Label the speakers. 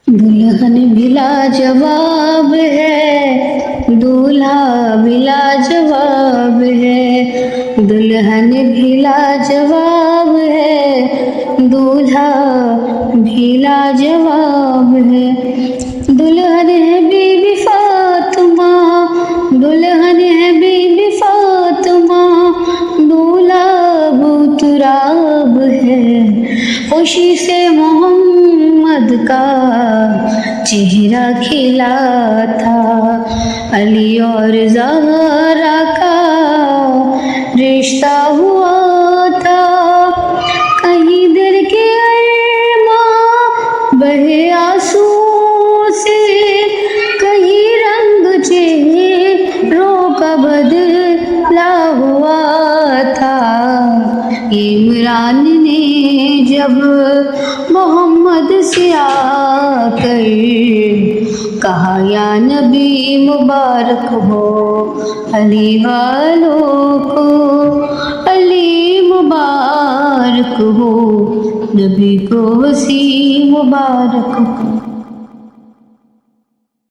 Speaker 1: दुल्हन भी लाजवाब है, दूल्हा भी लाजवाब है। दुल्हन भी लाजवाब है, दूल्हा भी लाजवाब है। दुल्हन है बीबी फातिमा, दुल्हन है बीबी फातिमा, दूल्हा अबू तुराब है। खुशी से मोहम्मद का चेहरा खिला था, अली और ज़हरा का रिश्ता हुआ था। कहीं दिल के अरमां बहे आंसू से, कहीं रंग चेहरों का बदला हुआ था। इमरान ने जब मोहम्मद से आकर कहा, या नबी मुबारक हो अली वालों को, अली मुबारक हो नबी को वसी मुबारक हो।